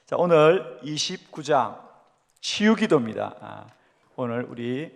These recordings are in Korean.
자, 오늘 29장 치유기도입니다. 오늘 우리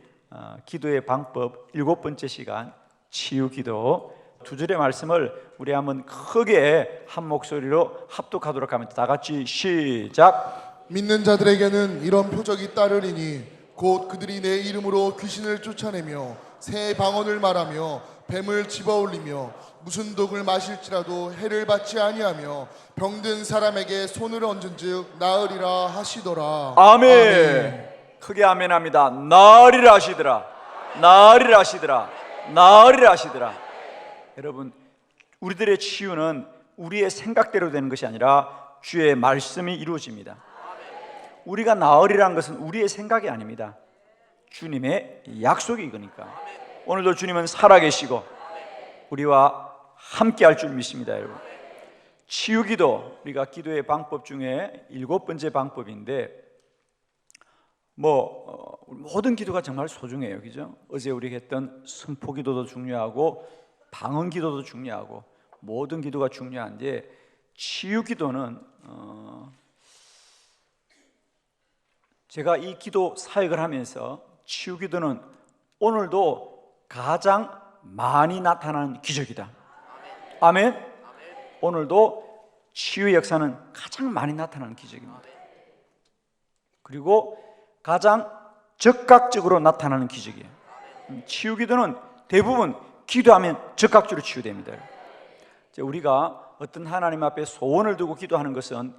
기도의 방법 7번째 시간 치유기도. 두 절의 말씀을 우리 한번 크게 한 목소리로 합독하도록 하면 다 같이 시작. 믿는 자들에게는 이런 표적이 따르리니 곧 그들이 내 이름으로 귀신을 쫓아내며 새 방언을 말하며 뱀을 집어올리며 무슨 독을 마실지라도 해를 받지 아니하며 병든 사람에게 손을 얹은즉 나으리라 하시더라. 아멘. 크게 아멘합니다. 나으리라 하시더라. 나으리라 하시더라. 나으리라 하시더라. 여러분, 우리들의 치유는 우리의 생각대로 되는 것이 아니라 주의 말씀이 이루어집니다. 우리가 나으리라는 것은 우리의 생각이 아닙니다. 주님의 약속이 이거니까. 오늘도 주님은 살아계시고 우리와 함께 할 줄 믿습니다. 여러분, 치유기도, 우리가 기도의 방법 중에 7번째 방법인데 모든 기도가 정말 소중해요. 그죠? 어제 우리가 했던 선포기도도 중요하고 방언기도도 중요하고 모든 기도가 중요한데 치유기도는 제가 이 기도 사역을 하면서 치유기도는 오늘도 가장 많이 나타나는 기적이다. 아멘. 오늘도 치유의 역사는 가장 많이 나타나는 기적입니다. 그리고 가장 즉각적으로 나타나는 기적이에요. 치유기도는 대부분 기도하면 즉각적으로 치유됩니다. 우리가 어떤 하나님 앞에 소원을 두고 기도하는 것은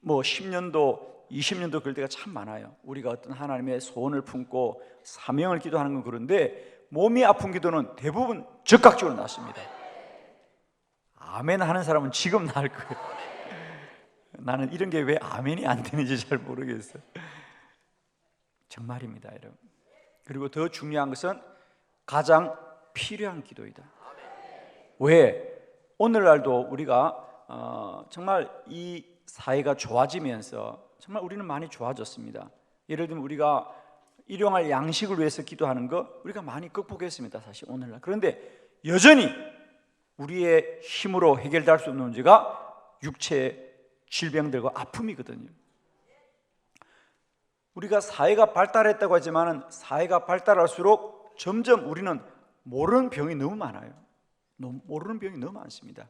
10년도 20년도 그럴 때가 참 많아요. 우리가 어떤 하나님의 소원을 품고 사명을 기도하는 건 그런데 몸이 아픈 기도는 대부분 즉각적으로 낫습니다. 아멘 하는 사람은 지금 나을 거예요. 나는 이런 게 왜 아멘이 안 되는지 잘 모르겠어요. 정말입니다, 여러분. 그리고 더 중요한 것은 가장 필요한 기도이다. 왜? 오늘날도 우리가 정말 이 사회가 좋아지면서 정말 우리는 많이 좋아졌습니다. 예를 들면 우리가 일용할 양식을 위해서 기도하는 거 우리가 많이 극복했습니다, 사실 오늘날. 그런데 여전히 우리의 힘으로 해결될 수 없는 문제가 육체의 질병들과 아픔이거든요. 우리가 사회가 발달했다고 하지만 사회가 발달할수록 점점 우리는 모르는 병이 너무 많아요. 모르는 병이 너무 많습니다.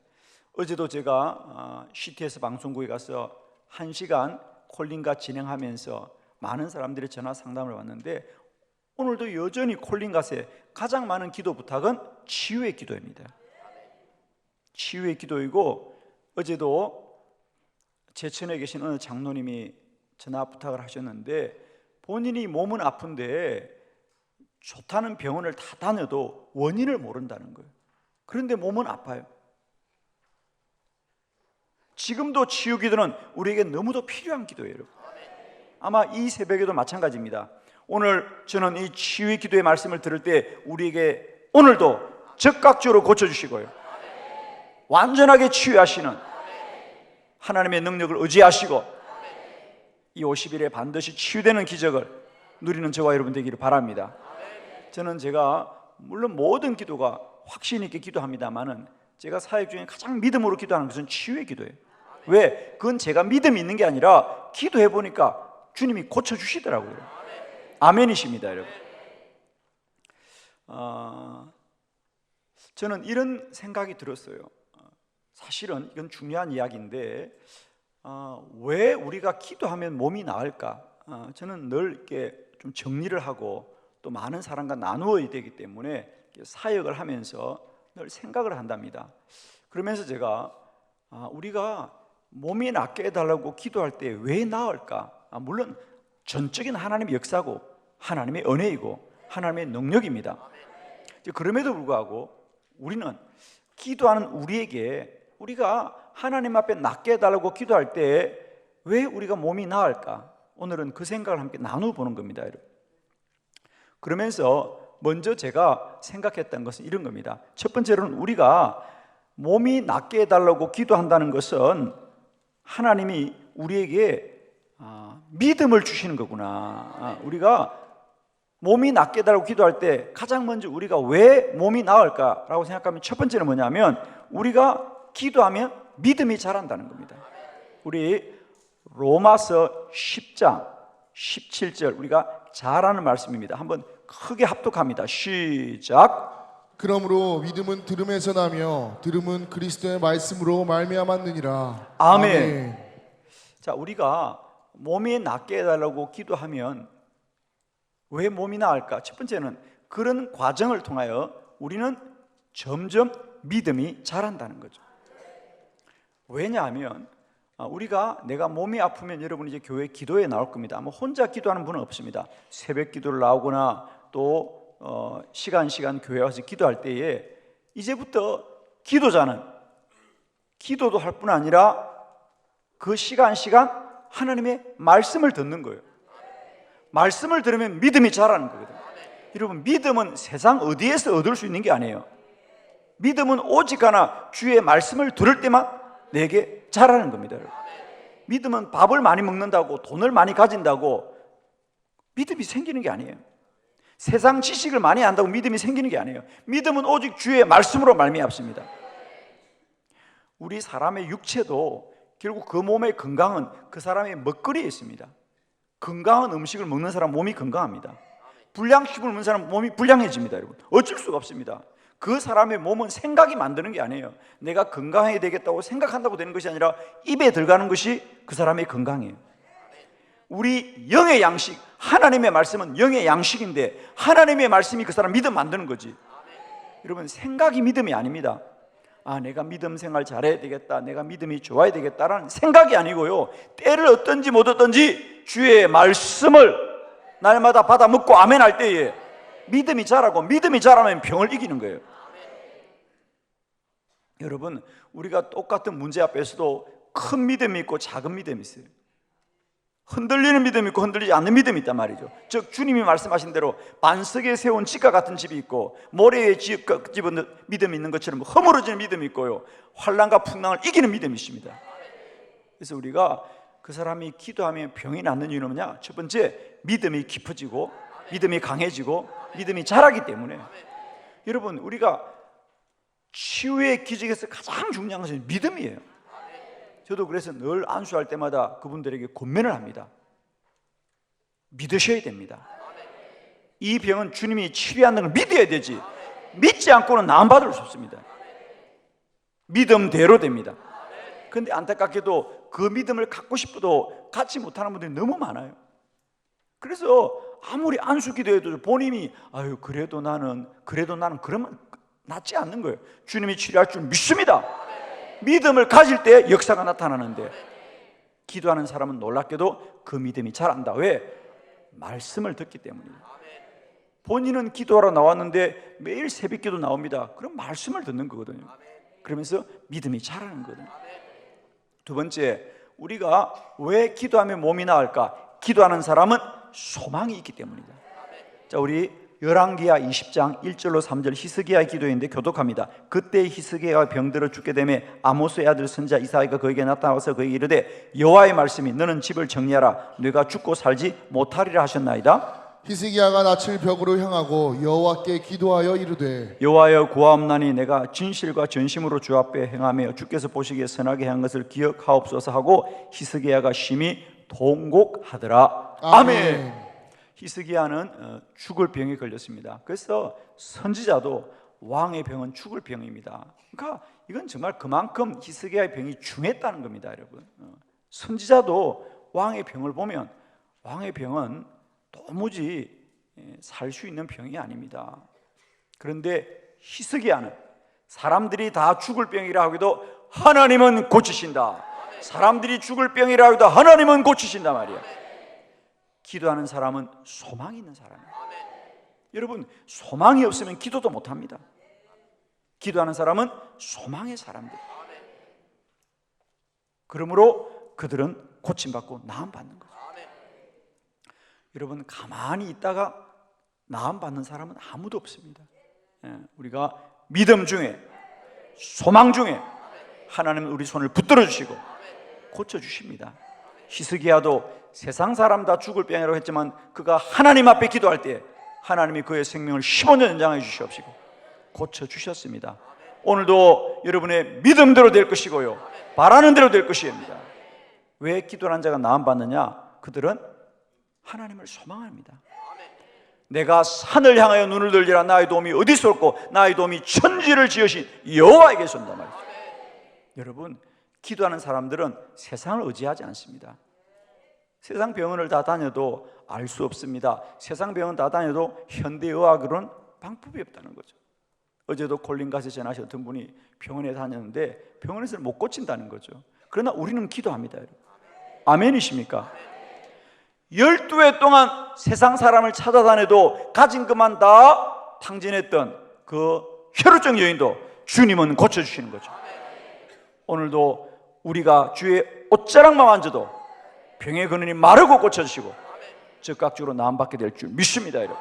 어제도 제가 CTS 방송국에 가서 1시간 콜링과 진행하면서 많은 사람들이 전화 상담을 왔는데 오늘도 여전히 콜링갓에 가장 많은 기도 부탁은 치유의 기도입니다. 치유의 기도이고, 어제도 제천에 계신 어느 장로님이 전화 부탁을 하셨는데 본인이 몸은 아픈데 좋다는 병원을 다 다녀도 원인을 모른다는 거예요. 그런데 몸은 아파요. 지금도 치유 기도는 우리에게 너무도 필요한 기도예요, 여러분. 아마 이 새벽에도 마찬가지입니다. 오늘 저는 이 치유의 기도의 말씀을 들을 때 우리에게 오늘도 즉각적으로 고쳐주시고요, 완전하게 치유하시는 하나님의 능력을 의지하시고 이 50일에 반드시 치유되는 기적을 누리는 저와 여러분 되기를 바랍니다. 저는 물론 모든 기도가 확신 있게 기도합니다만은 제가 사역 중에 가장 믿음으로 기도하는 것은 치유의 기도예요. 왜? 그건 제가 믿음이 있는 게 아니라 기도해 보니까 주님이 고쳐주시더라고요. 아멘이십니다, 여러분. 저는 이런 생각이 들었어요. 사실은 이건 중요한 이야기인데 왜 우리가 기도하면 몸이 나을까? 저는 늘 이렇게 좀 정리를 하고 또 많은 사람과 나누어야 되기 때문에 사역을 하면서 늘 생각을 한답니다. 그러면서 제가 우리가 몸이 낫게 해달라고 기도할 때 왜 나을까? 물론 전적인 하나님의 역사고 하나님의 은혜이고 하나님의 능력입니다. 그럼에도 불구하고 우리는 기도하는 우리가 하나님 앞에 낫게 해달라고 기도할 때 왜 우리가 몸이 나을까? 오늘은 그 생각을 함께 나눠보는 겁니다, 여러분. 그러면서 먼저 제가 생각했던 것은 이런 겁니다. 첫 번째로는 우리가 몸이 낫게 해달라고 기도한다는 것은 하나님이 우리에게 믿음을 주시는 거구나. 우리가 몸이 낫게 해달라고 기도할 때 가장 먼저 우리가 왜 몸이 나을까라고 생각하면 첫 번째는 뭐냐면 우리가 기도하면 믿음이 자란다는 겁니다. 우리 로마서 10장 17절 우리가 잘 아는 말씀입니다. 한번 크게 합독합니다. 시작. 그러므로 믿음은 들음에서 나며 들음은 그리스도의 말씀으로 말미암았느니라. 아멘. 자, 우리가 몸이 낫게 해달라고 기도하면 왜 몸이 나을까? 첫 번째는 그런 과정을 통하여 우리는 점점 믿음이 자란다는 거죠. 왜냐하면 우리가 내가 몸이 아프면 여러분 이제 교회 기도에 나올 겁니다. 아마 혼자 기도하는 분은 없습니다. 새벽 기도를 나오거나 또 시간 교회 와서 기도할 때에 이제부터 기도자는 기도도 할 뿐 아니라 그 시간 하나님의 말씀을 듣는 거예요. 말씀을 들으면 믿음이 자라는 거거든요. 여러분, 믿음은 세상 어디에서 얻을 수 있는 게 아니에요. 믿음은 오직 하나 주의 말씀을 들을 때만 내게 자라는 겁니다. 여러분. 믿음은 밥을 많이 먹는다고 돈을 많이 가진다고 믿음이 생기는 게 아니에요. 세상 지식을 많이 안다고 믿음이 생기는 게 아니에요. 믿음은 오직 주의 말씀으로 말미암습니다. 우리 사람의 육체도 결국 그 몸의 건강은 그 사람의 먹거리에 있습니다. 건강한 음식을 먹는 사람 몸이 건강합니다. 불량식품을 먹는 사람 몸이 불량해집니다. 여러분, 어쩔 수가 없습니다. 그 사람의 몸은 생각이 만드는 게 아니에요. 내가 건강해야 되겠다고 생각한다고 되는 것이 아니라 입에 들어가는 것이 그 사람의 건강이에요. 우리 영의 양식, 하나님의 말씀은 영의 양식인데 하나님의 말씀이 그 사람 믿음 만드는 거지. 여러분, 생각이 믿음이 아닙니다. 내가 믿음 생활 잘해야 되겠다, 내가 믿음이 좋아야 되겠다라는 생각이 아니고요, 때를 얻든지 못 얻든지 주의 말씀을 날마다 받아 먹고 아멘 할 때에 믿음이 자라고, 믿음이 자라면 병을 이기는 거예요. 여러분, 우리가 똑같은 문제 앞에서도 큰 믿음이 있고 작은 믿음이 있어요. 흔들리는 믿음이 있고 흔들리지 않는 믿음이 있단 말이죠. 즉 주님이 말씀하신 대로 반석에 세운 집과 같은 집이 있고 모래에 집은 믿음이 있는 것처럼 허물어지는 믿음이 있고요, 환난과 풍랑을 이기는 믿음이 있습니다. 그래서 우리가 그 사람이 기도하면 병이 낫는 이유는 뭐냐? 첫 번째, 믿음이 깊어지고 믿음이 강해지고 믿음이 자라기 때문에. 여러분, 우리가 치유의 기적에서 가장 중요한 것은 믿음이에요. 저도 그래서 늘 안수할 때마다 그분들에게 권면을 합니다. 믿으셔야 됩니다. 이 병은 주님이 치료한다는 걸 믿어야 되지, 믿지 않고는 나음받을 수 없습니다. 믿음대로 됩니다. 그런데 안타깝게도 그 믿음을 갖고 싶어도 갖지 못하는 분들이 너무 많아요. 그래서 아무리 안수 기도해도 본인이 그래도 나는 그러면 낫지 않는 거예요. 주님이 치료할 줄 믿습니다. 믿음을 가질 때 역사가 나타나는데 기도하는 사람은 놀랍게도 그 믿음이 자란다. 왜? 말씀을 듣기 때문이에요. 본인은 기도하러 나왔는데 매일 새벽 기도 나옵니다. 그럼 말씀을 듣는 거거든요. 그러면서 믿음이 자라는 거거든요. 두 번째, 우리가 왜 기도하면 몸이 나을까? 기도하는 사람은 소망이 있기 때문이다. 자, 우리 열왕기하 20장 1절로 3절 히스기야의 기도인데 교독합니다. 그때 히스기야가 병들어 죽게 되매 아모스의 아들 선지자 이사야가 그에게 나타나서 그에게 이르되 여호와의 말씀이 너는 집을 정리하라, 네가 죽고 살지 못하리라 하셨나이다. 히스기야가 낯을 벽으로 향하고 여호와께 기도하여 이르되 여호와여 구하옵나니 내가 진실과 전심으로 주 앞에 행하며 주께서 보시기에 선하게 한 것을 기억하옵소서 하고 히스기야가 심히 통곡하더라. 아멘. 히스기야는 죽을 병에 걸렸습니다. 그래서 선지자도 왕의 병은 죽을 병입니다. 그러니까 이건 정말 그만큼 히스기야의 병이 중했다는 겁니다, 여러분. 선지자도 왕의 병을 보면 왕의 병은 도무지 살 수 있는 병이 아닙니다. 그런데 히스기야는 사람들이 다 죽을 병이라 하기도 하나님은 고치신다. 사람들이 죽을 병이라 하기도 하나님은 고치신다 말이야. 기도하는 사람은 소망이 있는 사람이에요. 여러분, 소망이 없으면 기도도 못합니다. 기도하는 사람은 소망의 사람들. 그러므로 그들은 고침받고 나음받는 거죠. 여러분, 가만히 있다가 나음받는 사람은 아무도 없습니다. 우리가 믿음 중에 소망 중에 하나님은 우리 손을 붙들어 주시고 고쳐주십니다. 히스기야도 세상 사람 다 죽을 병이라고 했지만 그가 하나님 앞에 기도할 때 하나님이 그의 생명을 15년 연장해 주시옵시고 고쳐주셨습니다. 오늘도 여러분의 믿음대로 될 것이고요, 바라는 대로 될 것입니다. 왜 기도하는 자가 나음 받느냐? 그들은 하나님을 소망합니다. 내가 산을 향하여 눈을 들리라. 나의 도움이 어디서 올고 나의 도움이 천지를 지으신 여호와에게서 온단 말이죠. 여러분, 기도하는 사람들은 세상을 의지하지 않습니다. 세상 병원을 다 다녀도 알 수 없습니다. 세상 병원 다 다녀도 현대의학으로는 방법이 없다는 거죠. 어제도 콜린 가서 전하신 어떤 분이 병원에 다녔는데 병원에서는 못 고친다는 거죠. 그러나 우리는 기도합니다. 여러분. 아멘이십니까? 12해 동안 세상 사람을 찾아다녀도 가진 것만 다 탕진했던 그 혈루증 여인도 주님은 고쳐주시는 거죠. 오늘도 우리가 주의 옷자락만 만져도 병의 근원이 마르고 고쳐주시고 즉각적으로 나음받게 될 줄 믿습니다. 여러분.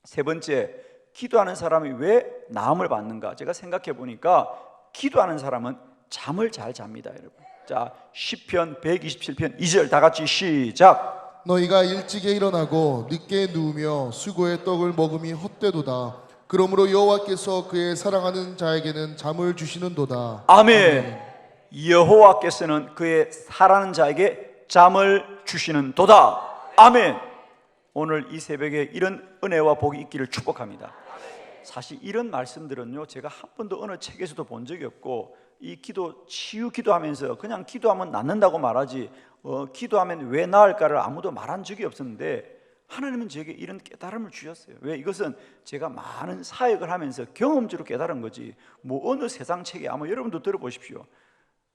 세 번째, 기도하는 사람이 왜 나음을 받는가? 제가 생각해 보니까 기도하는 사람은 잠을 잘 잡니다. 여러분. 자, 시편 127편 2절 다 같이 시작. 너희가 일찍에 일어나고 늦게 누우며 수고의 떡을 먹음이 헛되도다. 그러므로 여호와께서 그의 사랑하는 자에게는 잠을 주시는도다. 아멘. 여호와께서는 그의 사랑하는 자에게 잠을 주시는도다. 아멘. 오늘 이 새벽에 이런 은혜와 복이 있기를 축복합니다. 사실 이런 말씀들은요, 제가 한 번도 어느 책에서도 본 적이 없고, 이 기도, 치유 기도하면서 그냥 기도하면 낫는다고 말하지, 기도하면 왜 나을까를 아무도 말한 적이 없었는데, 하나님은 제게 이런 깨달음을 주셨어요. 왜? 이것은 제가 많은 사역을 하면서 경험적으로 깨달은 거지, 뭐 어느 세상 책에, 아마 여러분도 들어보십시오.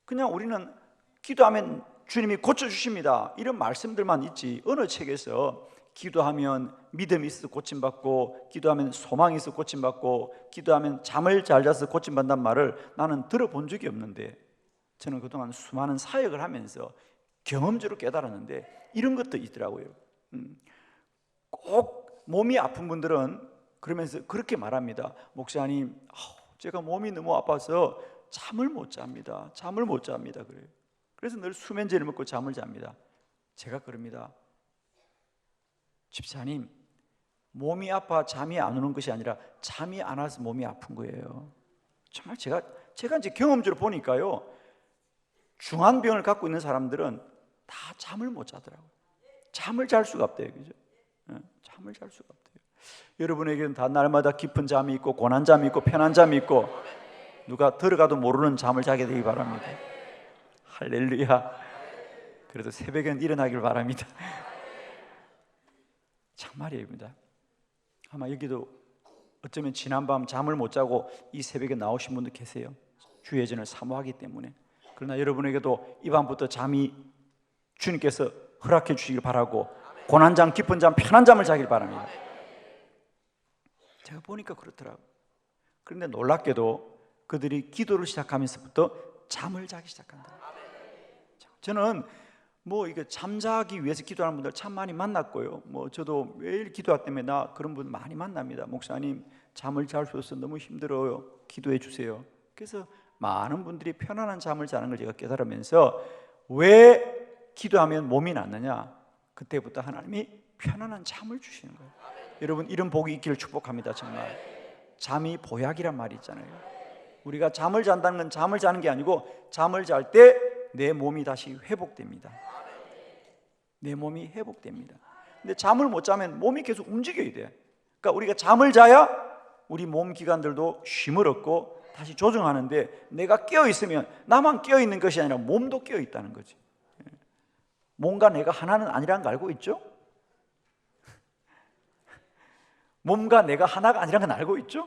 그냥 우리는 기도하면 주님이 고쳐주십니다, 이런 말씀들만 있지, 어느 책에서 기도하면 믿음이 있어서 고침받고, 기도하면 소망이 있어서 고침받고, 기도하면 잠을 잘 자서 고침받는다는 말을 나는 들어본 적이 없는데, 저는 그동안 수많은 사역을 하면서 경험적으로 깨달았는데 이런 것도 있더라고요. 꼭 몸이 아픈 분들은 그러면서 그렇게 말합니다. 목사님, 제가 몸이 너무 아파서 잠을 못 잡니다. 잠을 못 잡니다. 그래요. 그래서 늘 수면제를 먹고 잠을 잡니다. 제가 그럽니다. 집사님, 몸이 아파 잠이 안 오는 것이 아니라 잠이 안 와서 몸이 아픈 거예요. 정말 제가 이제 경험적으로 보니까요, 중한 병을 갖고 있는 사람들은 다 잠을 못 자더라고요. 잠을 잘 수가 없대요. 그죠? 잠을 잘 수가 없대요. 여러분에게는 다 날마다 깊은 잠이 있고 고난 잠이 있고 편한 잠이 있고 누가 들어가도 모르는 잠을 자게 되기 바랍니다. 할렐루야. 그래도 새벽에는 일어나길 바랍니다. 정말입니다. 아마 여기도 어쩌면 지난밤 잠을 못 자고 이 새벽에 나오신 분도 계세요. 주의 전을 사모하기 때문에. 그러나 여러분에게도 이 밤부터 잠이 주님께서 허락해 주시길 바라고, 고난잠, 깊은 잠, 편한 잠을 자길 바랍니다. 제가 보니까 그렇더라고요. 그런데 놀랍게도 그들이 기도를 시작하면서부터 잠을 자기 시작한다. 저는 이거 잠자기 위해서 기도하는 분들 참 많이 만났고요. 저도 매일 기도할 때문에 그런 분 많이 만납니다. 목사님, 잠을 잘 수 없어서 너무 힘들어요. 기도해 주세요. 그래서 많은 분들이 편안한 잠을 자는 걸 제가 깨달으면서, 왜 기도하면 몸이 낫느냐? 그때부터 하나님이 편안한 잠을 주시는 거예요. 여러분, 이런 복이 있기를 축복합니다. 정말 잠이 보약이란 말이 있잖아요. 우리가 잠을 잔다는 건 잠을 자는 게 아니고, 잠을 잘 때 내 몸이 다시 회복됩니다. 내 몸이 회복됩니다. 근데 잠을 못 자면 몸이 계속 움직여야 돼. 그러니까 우리가 잠을 자야 우리 몸 기관들도 쉼을 얻고 다시 조정하는데, 내가 깨어 있으면 나만 깨어 있는 것이 아니라 몸도 깨어 있다는 거지. 몸과 내가 하나는 아니라는 거 알고 있죠? 몸과 내가 하나가 아니라는 건 알고 있죠?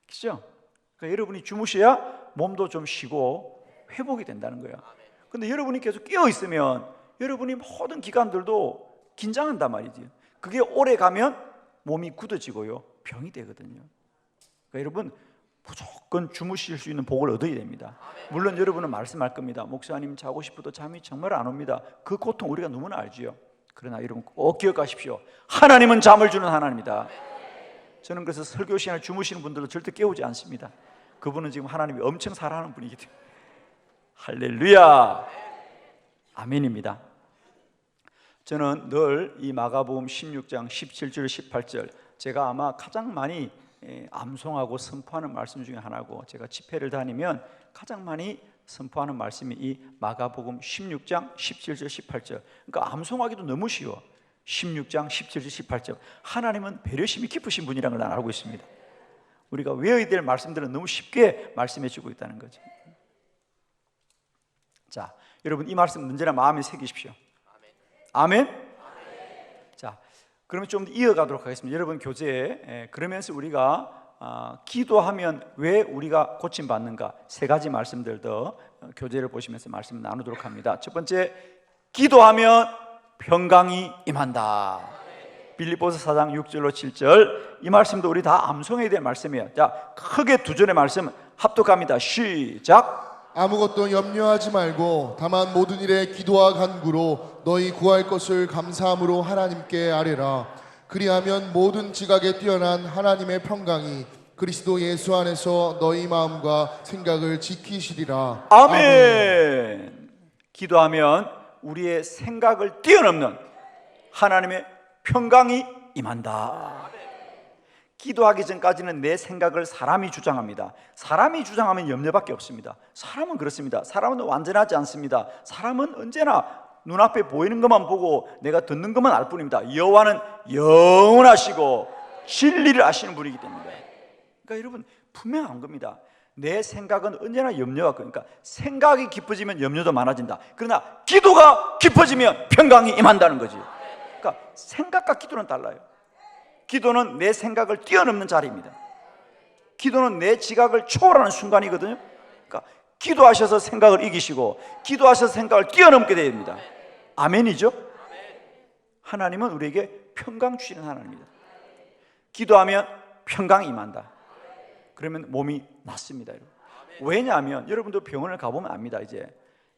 그렇죠? 그러니까 여러분이 주무셔야 몸도 좀 쉬고 회복이 된다는 거야. 근데 여러분이 계속 깨어 있으면 여러분이 모든 기관들도 긴장한단 말이지. 그게 오래 가면 몸이 굳어지고요, 병이 되거든요. 그러니까 여러분, 무조건 주무실 수 있는 복을 얻어야 됩니다. 물론 여러분은 말씀할 겁니다. 목사님, 자고 싶어도 잠이 정말 안 옵니다. 그 고통 우리가 너무나 알지요. 그러나 여러분 꼭 기억하십시오. 하나님은 잠을 주는 하나님이다. 저는 그래서 설교 시간에 주무시는 분들도 절대 깨우지 않습니다. 그분은 지금 하나님이 엄청 사랑하는 분이기 때문에. 할렐루야. 아멘입니다. 저는 늘 이 마가복음 16장 17절 18절, 제가 아마 가장 많이 암송하고 선포하는 말씀 중에 하나고, 제가 집회를 다니면 가장 많이 선포하는 말씀이 이 마가복음 16장 17절 18절. 그러니까 암송하기도 너무 쉬워. 16장 17절 18절. 하나님은 배려심이 깊으신 분이라는 걸 난 알고 있습니다. 우리가 외워야 될 말씀들은 너무 쉽게 말씀해 주고 있다는 거죠. 자, 여러분 이 말씀 언제나 마음에 새기십시오. 아멘. 자, 그러면 좀 이어가도록 하겠습니다. 여러분 교재에 그러면서 우리가 기도하면 왜 우리가 고침받는가 세 가지 말씀들 더 교재를 보시면서 말씀 나누도록 합니다. 첫 번째, 기도하면 평강이 임한다. 빌립보서 4장 6절로 7절. 이 말씀도 우리 다 암송해야 될 말씀이에요. 자, 크게 두 절의 말씀 합독합니다. 시작. 아무것도 염려하지 말고 다만 모든 일에 기도와 간구로 너희 구할 것을 감사함으로 하나님께 아뢰라. 그리하면 모든 지각에 뛰어난 하나님의 평강이 그리스도 예수 안에서 너희 마음과 생각을 지키시리라. 아멘. 기도하면 우리의 생각을 뛰어넘는 하나님의 평강이 임한다. 기도하기 전까지는 내 생각을 사람이 주장합니다. 사람이 주장하면 염려밖에 없습니다. 사람은 그렇습니다. 사람은 완전하지 않습니다. 사람은 언제나 눈앞에 보이는 것만 보고 내가 듣는 것만 알 뿐입니다. 여호와는 영원하시고 진리를 아시는 분이기 때문에. 그러니까 여러분 분명한 겁니다. 내 생각은 언제나 염려가 그러니까 생각이 깊어지면 염려도 많아진다. 그러나 기도가 깊어지면 평강이 임한다는 거지. 그러니까 생각과 기도는 달라요. 기도는 내 생각을 뛰어넘는 자리입니다. 기도는 내 지각을 초월하는 순간이거든요. 그러니까 기도하셔서 생각을 이기시고 기도하셔서 생각을 뛰어넘게 됩니다. 아멘이죠? 하나님은 우리에게 평강 주시는 하나님입니다. 기도하면 평강이 임한다. 그러면 몸이 낫습니다. 여러분. 왜냐하면 여러분도 병원을 가보면 압니다. 이제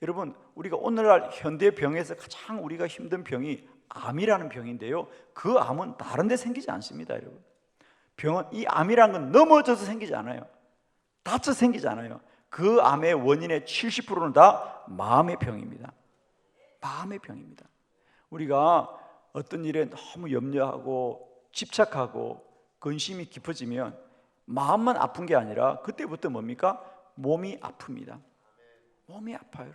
여러분 우리가 오늘날 현대 병에서 가장 우리가 힘든 병이 암이라는 병인데요. 그 암은 다른 데 생기지 않습니다. 여러분. 병은 이 암이라는 건 넘어져서 생기지 않아요. 다쳐서 생기지 않아요. 그 암의 원인의 70%는 다 마음의 병입니다. 마음의 병입니다. 우리가 어떤 일에 너무 염려하고 집착하고 근심이 깊어지면 마음만 아픈 게 아니라 그때부터 뭡니까? 몸이 아픕니다. 몸이 아파요.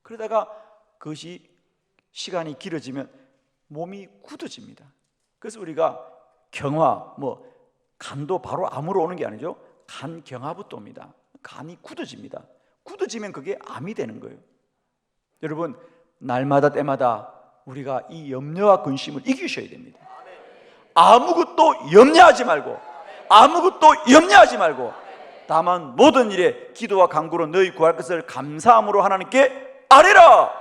그러다가 그것이 시간이 길어지면 몸이 굳어집니다. 그래서 우리가 경화, 간도 바로 암으로 오는 게 아니죠. 간경화부터 옵니다. 간이 굳어집니다. 굳어지면 그게 암이 되는 거예요. 여러분 날마다 때마다 우리가 이 염려와 근심을 이기셔야 됩니다. 아무것도 염려하지 말고 다만 모든 일에 기도와 간구로 너희 구할 것을 감사함으로 하나님께 아뢰라.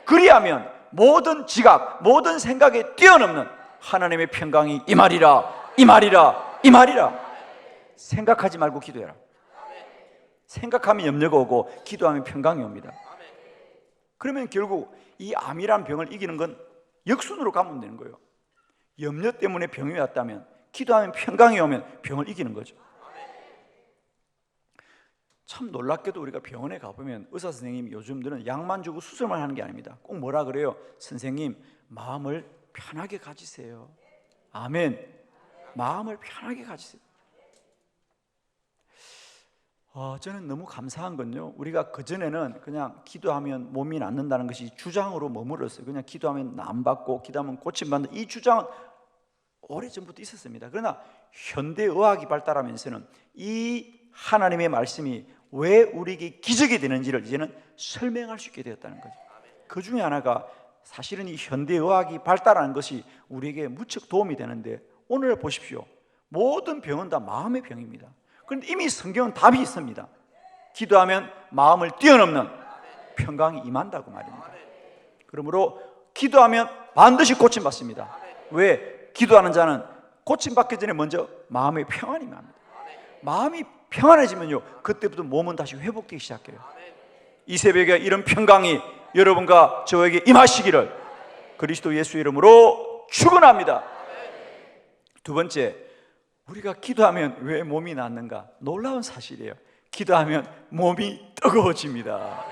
그리하면 모든 지각, 모든 생각에 뛰어넘는 하나님의 평강이 임하리라. 생각하지 말고 기도해라. 생각하면 염려가 오고 기도하면 평강이 옵니다. 그러면 결국 이 암이란 병을 이기는 건 역순으로 가면 되는 거예요. 염려 때문에 병이 왔다면 기도하면 평강이 오면 병을 이기는 거죠. 참 놀랍게도 우리가 병원에 가보면 의사 선생님이 요즘들은 약만 주고 수술만 하는 게 아닙니다. 꼭 뭐라 그래요? 선생님 마음을 편하게 가지세요. 아멘. 마음을 편하게 가지세요. 저는 너무 감사한 건요, 우리가 그전에는 그냥 기도하면 몸이 낫는다는 것이 주장으로 머물렀어요. 그냥 기도하면 남받고 기도하면 고침받는 이 주장은 오래전부터 있었습니다. 그러나 현대의학이 발달하면서는 이 하나님의 말씀이 왜 우리에게 기적이 되는지를 이제는 설명할 수 있게 되었다는 거죠. 그 중에 하나가 사실은 이 현대의학이 발달하는 것이 우리에게 무척 도움이 되는데, 오늘 보십시오. 모든 병은 다 마음의 병입니다. 그런데 이미 성경은 답이 있습니다. 기도하면 마음을 뛰어넘는 평강이 임한다고 말입니다. 그러므로 기도하면 반드시 고침받습니다. 왜? 기도하는 자는 고침받기 전에 먼저 마음의 평안이 임합니다. 마음이 평안해지면요, 그때부터 몸은 다시 회복되기 시작해요. 이 새벽에 이런 평강이 여러분과 저에게 임하시기를 그리스도 예수 이름으로 축원합니다. 두 번째, 우리가 기도하면 왜 몸이 낫는가? 놀라운 사실이에요. 기도하면 몸이 뜨거워집니다.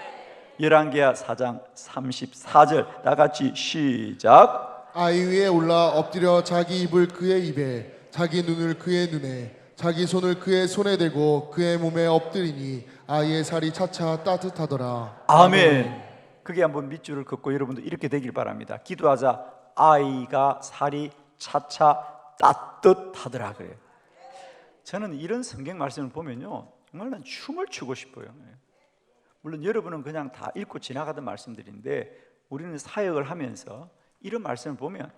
열왕기하 4장 34절 다 같이 시작. 아이 위에 올라 엎드려 자기 입을 그의 입에, 자기 눈을 그의 눈에, 자기 손을 그의 손에 대고 그의 몸에 엎드리니 아이의 살이 차차 따뜻하더라. 아멘. 그게 한번 밑줄을 긋고 여러분도 이렇게 되길 바랍니다. 기도하자. 아이가 살이 차차 따뜻하더라 그래요. 저는 이런 성경 말씀을 보면요, 정말 난 춤을 추고 싶어요. 물론 여러분은 그냥 다 읽고 지나가던 말씀들인데 우리는 사역을 하면서 이런 말씀을 보면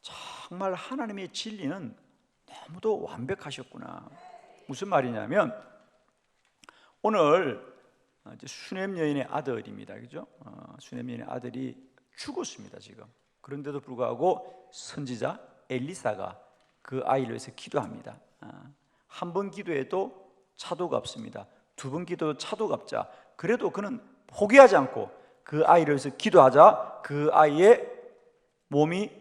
정말 하나님의 진리는 너무도 완벽하셨구나. 무슨 말이냐면 오늘 이제 수넴 여인의 아들입니다, 그죠? 수넴 여인의 아들이 죽었습니다 지금. 그런데도 불구하고 선지자 엘리사가 그 아이를 위해서 기도합니다. 한 번 기도해도 차도가 없습니다. 두 번 기도도 차도가 없자 그래도 그는 포기하지 않고 그 아이를 위해서 기도하자 그 아이의 몸이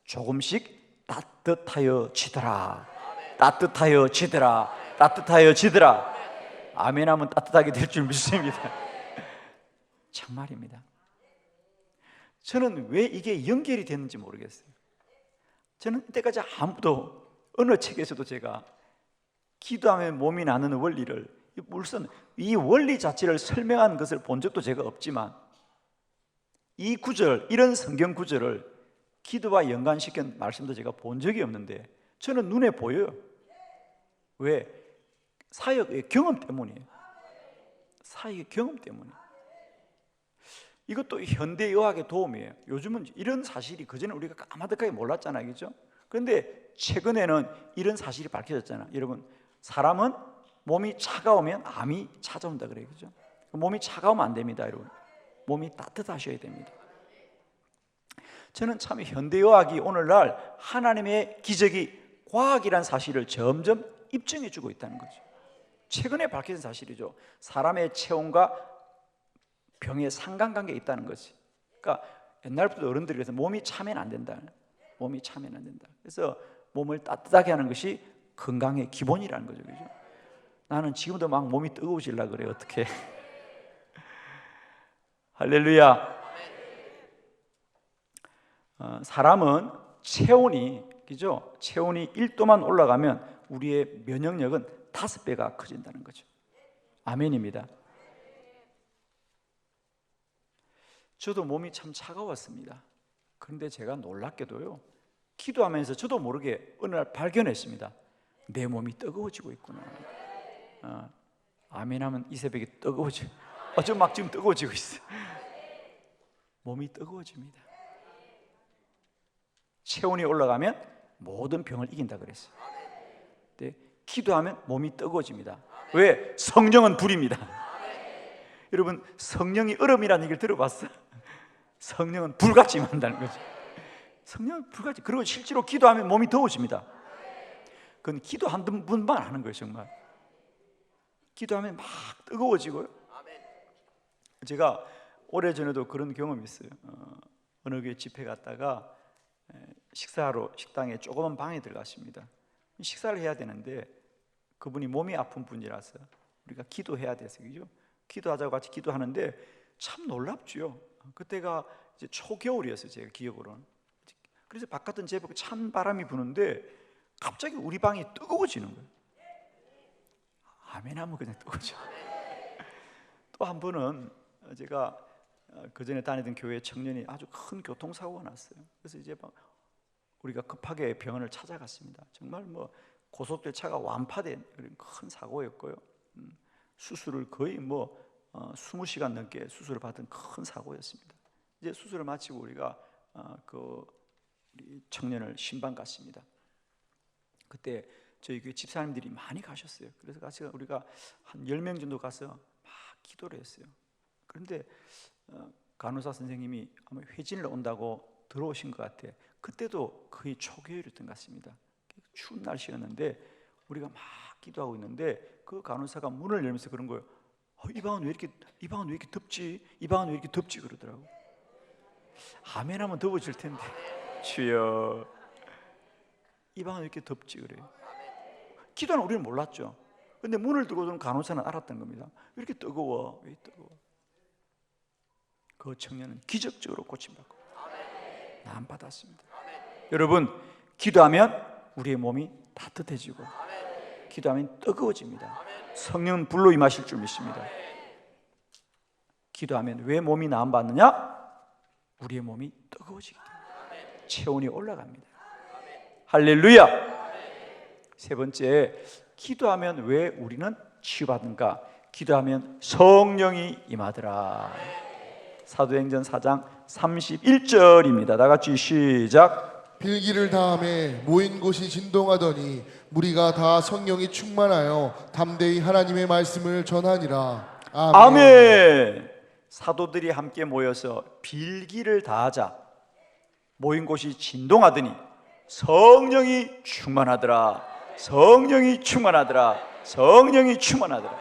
조금씩 따뜻하여지더라. 따뜻하여지더라. 따뜻하여지더라. 아멘 하면 따뜻하게 될 줄 믿습니다. 정말입니다. 저는 왜 이게 연결이 됐는지 모르겠어요. 저는 이때까지 아무도 어느 책에서도 제가 기도하면 몸이 나는 원리를, 물론 이 원리 자체를 설명하는 것을 본 적도 제가 없지만 이 구절, 이런 성경 구절을 기도와 연관시킨 말씀도 제가 본 적이 없는데 저는 눈에 보여요. 왜? 사역의 경험 때문이에요. 사역의 경험 때문에. 이것도 현대의학의 도움이에요. 요즘은 이런 사실이 그전에 우리가 까마득하게 몰랐잖아요, 그렇죠? 그런데 최근에는 이런 사실이 밝혀졌잖아요. 여러분, 사람은 몸이 차가우면 암이 찾아온다 그래요, 그렇죠? 몸이 차가우면 안 됩니다, 여러분. 몸이 따뜻하셔야 됩니다. 저는 참 현대의학이 오늘날 하나님의 기적이 과학이란 사실을 점점 입증해주고 있다는 거죠. 최근에 밝혀진 사실이죠. 사람의 체온과 병의 상관관계가 있다는 거지. 그러니까 옛날부터 어른들이 그래서 몸이 차면 안 된다. 몸이 차면 안 된다. 그래서 몸을 따뜻하게 하는 것이 건강의 기본이라는 거죠, 그죠? 나는 지금도 막 몸이 뜨거워지려고 그래. 어떻게? 할렐루야. 사람은 체온이, 그죠? 체온이 1도만 올라가면 우리의 면역력은 5배가 커진다는 거죠. 아멘입니다. 저도 몸이 참 차가웠습니다. 그런데 제가 놀랍게도요, 기도하면서 저도 모르게 어느 날 발견했습니다. 내 몸이 뜨거워지고 있구나. 아멘하면 이 새벽에 뜨거워져. 저 막 지금 뜨거워지고 있어요. 몸이 뜨거워집니다. 체온이 올라가면 모든 병을 이긴다 그랬어요. 근데 기도하면 몸이 뜨거워집니다. 왜? 성령은 불입니다. 여러분, 성령이 얼음이라는 얘기를 들어봤어요? 성령은 불같이 임한다는 거죠. 성령은 불같이. 그리고 실제로 기도하면 몸이 더워집니다. 그건 기도 한 분만 하는 거예요, 정말. 기도하면 막 뜨거워지고요. 제가 오래전에도 그런 경험이 있어요. 어느 교회 집회 갔다가 식사하러 식당에 조그만 방에 들어갔습니다. 식사를 해야 되는데 그분이 몸이 아픈 분이라서 우리가 기도해야 돼서, 그죠? 기도하자고 같이 기도하는데 참 놀랍죠. 그때가 이제 초겨울이었어요, 제가 기억으로는. 그래서 바깥은 제법 찬 바람이 부는데 갑자기 우리 방이 뜨거워지는 거예요. 아멘 하면 그냥 뜨거워져. 또 한 번은 제가 그전에 다니던 교회 청년이 아주 큰 교통사고가 났어요. 그래서 이제 막 우리가 급하게 병원을 찾아갔습니다. 정말 뭐 고속될 차가 완파된 그런 큰 사고였고요. 수술을 거의 20시간 넘게 수술을 받은 큰 사고였습니다. 이제 수술을 마치고 우리가 우리 청년을 신방 갔습니다. 그때 저희 교회 집사님들이 많이 가셨어요. 그래서 같이 우리가 한 10명 정도 가서 막 기도를 했어요. 그런데 간호사 선생님이 아마 회진을 온다고 들어오신 것 같아. 그때도 거의 초겨울이었던 것 같습니다. 추운 날씨였는데 우리가 막 기도하고 있는데 그 간호사가 문을 열면서 그런 거예요. 이 방은 왜 이렇게 덥지? 이 방은 왜 이렇게 덥지? 그러더라고. 아멘 하면 더워질 텐데. 주여, 이 방은 왜 이렇게 덥지? 그래요. 기도는 우리는 몰랐죠. 근데 문을 두고 든 간호사는 알았던 겁니다. 왜 이렇게 뜨거워? 왜 뜨거워? 그 청년은 기적적으로 고침받고 난 받았습니다. 여러분, 기도하면 우리의 몸이 따뜻해지고 기도하면 뜨거워집니다. 성령은 불로 임하실 줄 믿습니다. 기도하면 왜 몸이 나음받느냐? 우리의 몸이 뜨거워지기 때문에 체온이 올라갑니다. 할렐루야. 세 번째, 기도하면 왜 우리는 치유받는가? 기도하면 성령이 임하더라. 사도행전 4장 31절입니다. 다 같이 시작. 빌기를 다함에 모인 곳이 진동하더니 무리가 다 성령이 충만하여 담대히 하나님의 말씀을 전하니라. 아멘. 아멘. 사도들이 함께 모여서 빌기를 다하자 모인 곳이 진동하더니 성령이 충만하더라. 성령이 충만하더라. 성령이 충만하더라.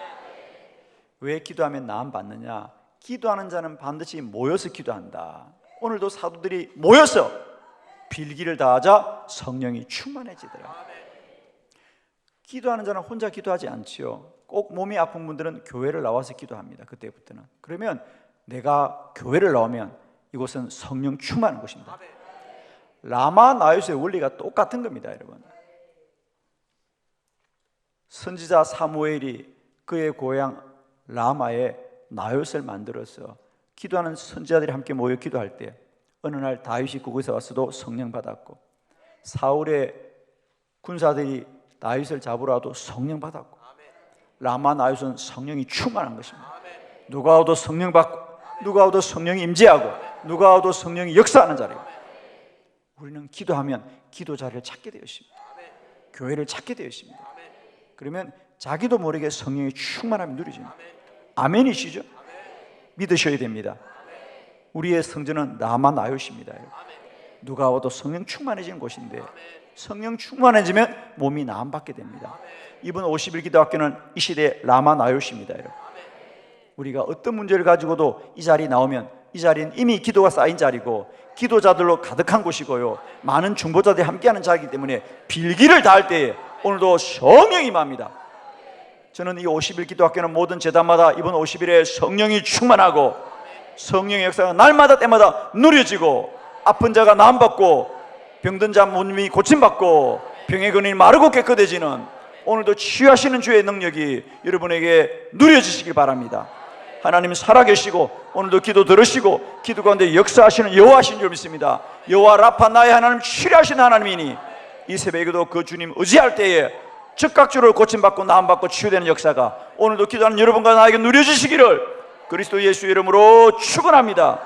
왜 기도하면 나음 받느냐? 기도하는 자는 반드시 모여서 기도한다. 오늘도 사도들이 모여서 빌기를 다하자 성령이 충만해지더라. 기도하는 자는 혼자 기도하지 않지요. 꼭 몸이 아픈 분들은 교회를 나와서 기도합니다. 그때부터는. 그러면 내가 교회를 나오면 이곳은 성령 충만한 곳입니다. 라마 나요스의 원리가 똑같은 겁니다, 여러분. 선지자 사무엘이 그의 고향 라마에 나요스를 만들어서 기도하는 선지자들이 함께 모여 기도할 때 어느 날 다윗이 그곳에 왔어도 성령 받았고, 사울의 군사들이 나요스를 잡으러 와도 성령 받았고, 라마 나요스는 성령이 충만한 것입니다. 누가 와도 성령 받고, 누가 와도 성령이 임재하고, 누가 와도 성령이 역사하는 자리입니다. 우리는 기도하면 기도 자리를 찾게 되었습니다. 교회를 찾게 되었습니다. 그러면 자기도 모르게 성령의 충만함이 누려집니다. 아멘이시죠? 믿으셔야 됩니다. 우리의 성전은 라마 나요스입니다. 누가 와도 성령 충만해지는 곳인데, 성령 충만해지면 몸이 나음받게 됩니다. 이번 50일 기도학교는 이 시대의 라마 나요스입니다. 우리가 어떤 문제를 가지고도 이 자리에 나오면 이 자리는 이미 기도가 쌓인 자리고 기도자들로 가득한 곳이고요, 많은 중보자들이 함께하는 자리이기 때문에 빌기를 다할 때에 오늘도 성령이 임합니다. 저는 이 50일 기도학교는 모든 제단마다 이번 50일에 성령이 충만하고 성령의 역사가 날마다 때마다 누려지고, 아픈 자가 나음받고 병든 자 몸이 고침받고 병의 근원이 마르고 깨끗해지는 오늘도 치유하시는 주의 능력이 여러분에게 누려지시길 바랍니다. 하나님 살아계시고 오늘도 기도 들으시고 기도 가운데 역사하시는 여호와신 줄 믿습니다. 여호와 라파 나의 하나님, 치료하시는 하나님이니 이 새벽에도 그 주님 의지할 때에 즉각적으로 고침받고 나음받고 치유되는 역사가 오늘도 기도하는 여러분과 나에게 누려지시기를 그리스도 예수 이름으로 축원합니다.